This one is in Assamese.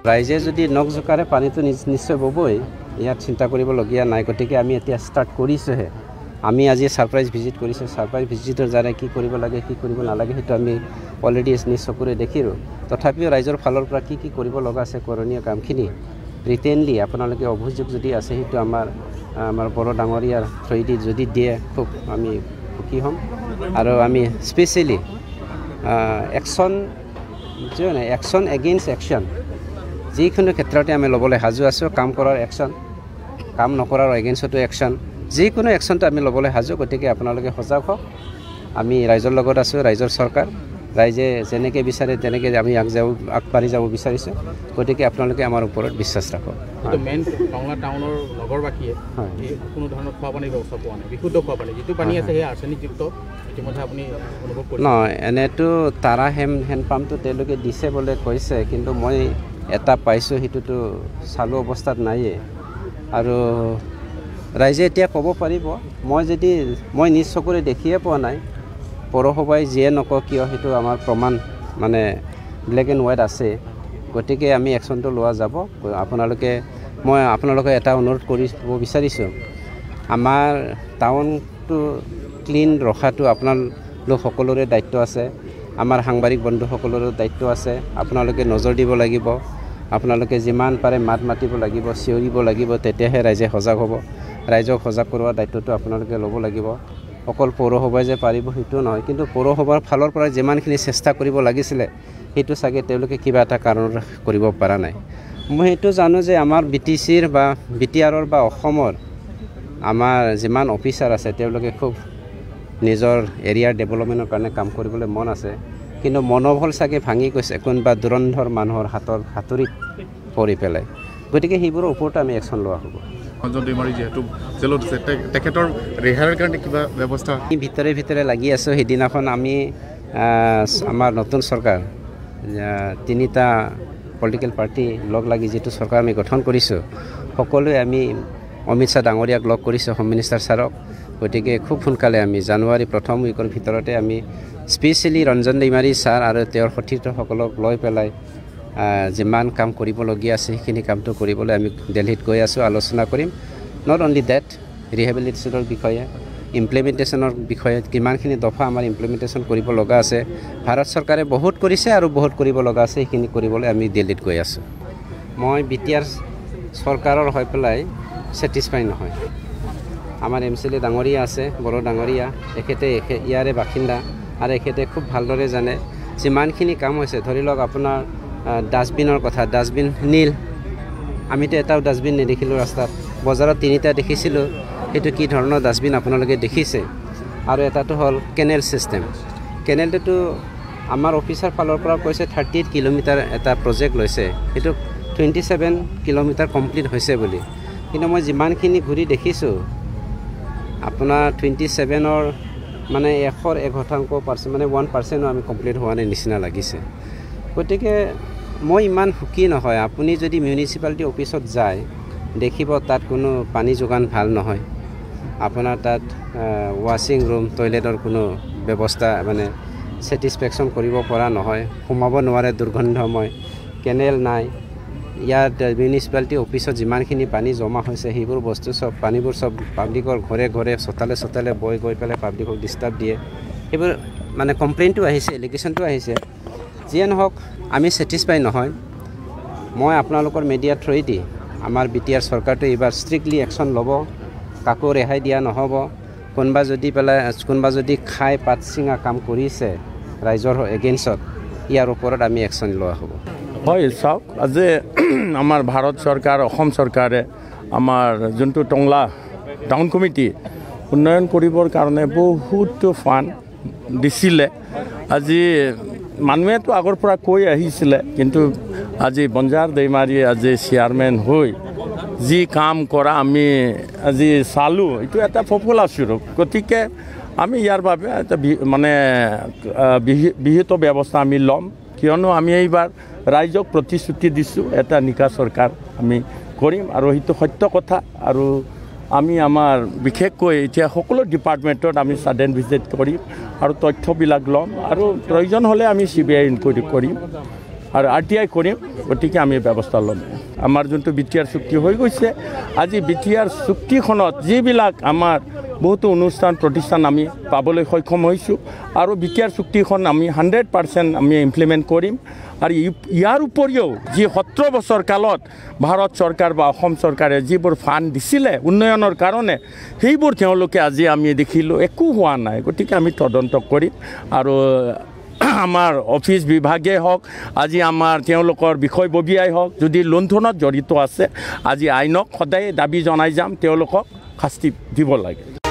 ৰাইজে যদি নখ জোকাৰে পানীটো নিশ্চয় ববই, ইয়াত চিন্তা কৰিবলগীয়া নাই। গতিকে আমি এতিয়া ষ্টাৰ্ট কৰিছোঁহে। আমি আজি ছাৰপ্ৰাইজ ভিজিট কৰিছোঁ। ছাৰপ্ৰাইজ ভিজিটৰ দ্বাৰা কি কৰিব লাগে কি কৰিব নালাগে সেইটো আমি অলৰেডি নিজ চকুৰে দেখিলোঁ। তথাপিও ৰাইজৰ ফালৰ পৰা কি কৰিব লগা আছে কৰণীয় কামখিনি ৰিটেনলি আপোনালোকে অভিযোগ যদি আছে সেইটো আমাৰ বড়ো ডাঙৰীয়াৰ থ্ৰুদি যদি দিয়ে খুব আমি সুখী হ'ম। আৰু আমি স্পেচিয়েলি একশ্যন এগেইনষ্ট একশ্যন যিকোনো ক্ষেত্ৰতে আমি ল'বলৈ সাজু আছোঁ। কাম কৰাৰ একশ্যন, কাম নকৰাৰ এগেইনষ্টতো একশ্যন, যিকোনো একশ্যনটো আমি ল'বলৈ সাজু। গতিকে আপোনালোকে সজাগ হওক। আমি ৰাইজৰ লগত আছোঁ, ৰাইজৰ চৰকাৰ। ৰাইজে যেনেকৈ বিচাৰে তেনেকৈ আমি আগবাঢ়ি যাব বিচাৰিছোঁ। গতিকে আপোনালোকে আমাৰ ওপৰত বিশ্বাস ৰাখক। মেইন টংলা টাউনৰ নগৰবাসীয়ে কোনো ধৰণৰ খোৱা পানীৰ ব্যৱস্থা পোৱা নাই। বিশুদ্ধ খোৱা পানী যিটো পানী আছে সেই আৰ্ছেনিকযুক্ত ইতিমধ্যে আপুনি অনুভৱ কৰিছে? নহয়, এনেতো তাৰা হেণ্ডপাম্পটো তেওঁলোকে দিছে বুলি কৈছে, কিন্তু মই এটা পাইছোঁ সেইটোতো চালু অৱস্থাত নাইয়ে। আৰু ৰাইজে এতিয়া ক'ব পাৰিব। মই নিজ চকুৰে দেখিয়ে পোৱা নাই। পৌৰসভাই যিয়ে নকওঁ কিয় সেইটো আমাৰ প্ৰমাণ মানে ব্লেক এণ্ড হোৱাইট আছে। গতিকে আমি একশ্যনটো লোৱা যাব। মই আপোনালোকে এটা অনুৰোধ কৰিব বিচাৰিছোঁ, আমাৰ টাউনটো ক্লিন ৰখাটো আপোনালোক সকলোৰে দায়িত্ব আছে। আমাৰ সাংবাদিক বন্ধুসকলৰো দায়িত্ব আছে। আপোনালোকে নজৰ দিব লাগিব। আপোনালোকে যিমান পাৰে মাত মাতিব লাগিব, চিঞৰিব লাগিব, তেতিয়াহে ৰাইজে সজাগ হ'ব। ৰাইজক সজাগ কৰোৱাৰ দায়িত্বটো আপোনালোকে ল'ব লাগিব। অকল পৌৰসভাই যে পাৰিব সেইটো নহয়, কিন্তু পৌৰসভাৰ ফালৰ পৰা যিমানখিনি চেষ্টা কৰিব লাগিছিলে সেইটো চাগে তেওঁলোকে কিবা এটা কাৰণত কৰিব পৰা নাই। মই সেইটো জানো যে আমাৰ BTCৰ বা BTRৰ বা অসমৰ আমাৰ যিমান অফিচাৰ আছে তেওঁলোকে খুব নিজৰ এৰিয়াৰ ডেভেলপমেণ্টৰ কাৰণে কাম কৰিবলৈ মন আছে, কিন্তু মনোবল চাগে ভাঙি গৈছে কোনোবা ধুৰন্ধৰ মানুহৰ হাতৰিত পৰি পেলাই। গতিকে সেইবোৰৰ ওপৰতো আমি একশ্যন লোৱা হ'ব। তেখেতৰ ৰেহাইৰ কাৰণে কিবা ব্যৱস্থা ভিতৰে লাগি আছোঁ। সেইদিনাখন আমি আমাৰ নতুন চৰকাৰ 3টা পলিটিকেল পাৰ্টি লগ লাগি যিটো চৰকাৰ আমি গঠন কৰিছোঁ, সকলোৱে আমি অমিত শ্বাহ ডাঙৰীয়াক লগ কৰিছোঁ, হোম মিনিষ্টাৰ ছাৰক। গতিকে খুব সোনকালে আমি জানুৱাৰী প্ৰথম উইকৰ ভিতৰতে আমি স্পেচিয়েলি ৰঞ্জন দৈমাৰী ছাৰ আৰু তেওঁৰ সতীৰ্থসকলক লৈ পেলাই যিমান কাম কৰিবলগীয়া আছে সেইখিনি কামটো কৰিবলৈ আমি দিল্লীত গৈ আছোঁ, আলোচনা কৰিম। নট অনলি ডেট, ৰিহেবিলিটেশ্যনৰ বিষয়ে, ইমপ্লিমেণ্টেশ্যনৰ বিষয়ে কিমানখিনি দফা আমাৰ ইমপ্লিমেণ্টেশ্যন কৰিব লগা আছে। ভাৰত চৰকাৰে বহুত কৰিছে আৰু বহুত কৰিব লগা আছে, সেইখিনি কৰিবলৈ আমি দিল্লীত গৈ আছোঁ। মই BTR চৰকাৰৰ হৈ পেলাই ছেটিছফাই নহয়। আমাৰ MCLA ডাঙৰীয়া আছে, বড়ো ডাঙৰীয়া, তেখেতে ইয়াৰে বাসিন্দা আৰু এখেতে খুব ভালদৰে জানে যিমানখিনি কাম হৈছে। ধৰি লওক আপোনাৰ ডাষ্টবিনৰ কথা, ডাষ্টবিন নীল, আমিতো এটাও ডাষ্টবিন নেদেখিলোঁ ৰাস্তাত। বজাৰত 3টা দেখিছিলোঁ, সেইটো কি ধৰণৰ ডাষ্টবিন আপোনালোকে দেখিছে। আৰু এটাটো হ'ল কেনেল ছিষ্টেম। কেনেলটোতো আমাৰ অফিচাৰ ফালৰ পৰা কৈছে 38 কিলোমিটাৰ এটা প্ৰজেক্ট লৈছে, সেইটো 27 কিলোমিটাৰ কমপ্লিট হৈছে বুলি। কিন্তু মই যিমানখিনি ঘূৰি দেখিছোঁ আপোনাৰ 27ৰ মানে 101% মানে 1% আমি কমপ্লিট হোৱা নাই নিচিনা লাগিছে। গতিকে মই ইমান সুখী নহয়। আপুনি যদি মিউনিচিপালিটি অফিচত যায় দেখিব তাত কোনো পানী যোগান ভাল নহয়। আপোনাৰ তাত ৱাশ্বিং ৰুম, টয়লেটৰ কোনো ব্যৱস্থা মানে ছেটিছফেকশ্যন কৰিব পৰা নহয়, সোমাব নোৱাৰে, দুৰ্গন্ধময়। কেনেল নাই। ইয়াত মিউনিচিপালিটি অফিচত যিমানখিনি পানী জমা হৈছে সেইবোৰ বস্তু চব পানীবোৰ চব পাব্লিকৰ ঘৰে ঘৰে চোতালে বৈ গৈ পেলাই পাব্লিকক ডিষ্টাৰ্ব দিয়ে। সেইবোৰ মানে কমপ্লেইনটো আহিছে, এলিগেশ্যনটো আহিছে। যিয়ে নহওক আমি ছেটিছফাই নহয়। মই আপোনালোকৰ মিডিয়াৰ থ্ৰুদি আমাৰ BTR চৰকাৰটো এইবাৰ ষ্ট্ৰিক্টলি একশ্যন ল'ব। কাকো ৰেহাই দিয়া নহ'ব। কোনোবা যদি খাই পাত ছিঙা কাম কৰিছে ৰাইজৰ এগেইনষ্টত, ইয়াৰ ওপৰত আমি একশ্যন লোৱা হ'ব। হয়, চাওক, আজি আমাৰ ভাৰত চৰকাৰ, অসম চৰকাৰে আমাৰ যোনটো টংলা টাউন কমিটি উন্নয়ন কৰিবৰ কাৰণে বহুতো ফাণ্ড দিছিলে। আজি মানুহেতো আগৰ পৰা কৈ আহিছিলে, কিন্তু আজি বনজাৰ দৈমাৰীয়ে আজি চেয়াৰমেন হৈ যি কাম কৰা আমি আজি চালোঁ, এইটো এটা সফল আছোঁ। গতিকে আমি ইয়াৰ বাবে এটা মানে বিহিত ব্যৱস্থা আমি ল'ম, কিয়নো আমি এইবাৰ ৰাইজক প্ৰতিশ্ৰুতি দিছোঁ এটা নিকা চৰকাৰ আমি কৰিম, আৰু সেইটো সত্য কথা। আৰু আমি আমাৰ বিশেষকৈ এতিয়া সকলো ডিপাৰ্টমেণ্টত আমি ছাডেন ভিজিট কৰিম আৰু তথ্যবিলাক ল'ম, আৰু প্ৰয়োজন হ'লে আমি CBI ইনকুৱাৰী কৰিম। আৰু RTI কৰিম গতিকে আমি ব্যৱস্থা ল'ম আমাৰ যোনটো BTR চুক্তি হৈ গৈছে আজি BTR চুক্তিখনত যিবিলাক আমাৰ বহুতো অনুষ্ঠান প্ৰতিষ্ঠান আমি পাবলৈ সক্ষম হৈছোঁ আৰু BTR চুক্তিখন আমি 100% আমি ইমপ্লিমেণ্ট কৰিম আৰু ইয়াৰ উপৰিও যি 17 বছৰ কালত ভাৰত চৰকাৰ বা অসম চৰকাৰে যিবোৰ ফাণ্ড দিছিলে উন্নয়নৰ কাৰণে সেইবোৰ তেওঁলোকে আজি আমি দেখিলোঁ একো হোৱা নাই গতিকে আমি তদন্ত কৰিম আৰু আমাৰ অফিচ বিভাগে হওক আজি আমাৰ তেওঁলোকৰ বিষয়ববীয়াই হওক যদি লুণ্ঠনত জড়িত আছে আজি আইনক সদায় দাবী জনাই যাম তেওঁলোকক শাস্তি দিব লাগে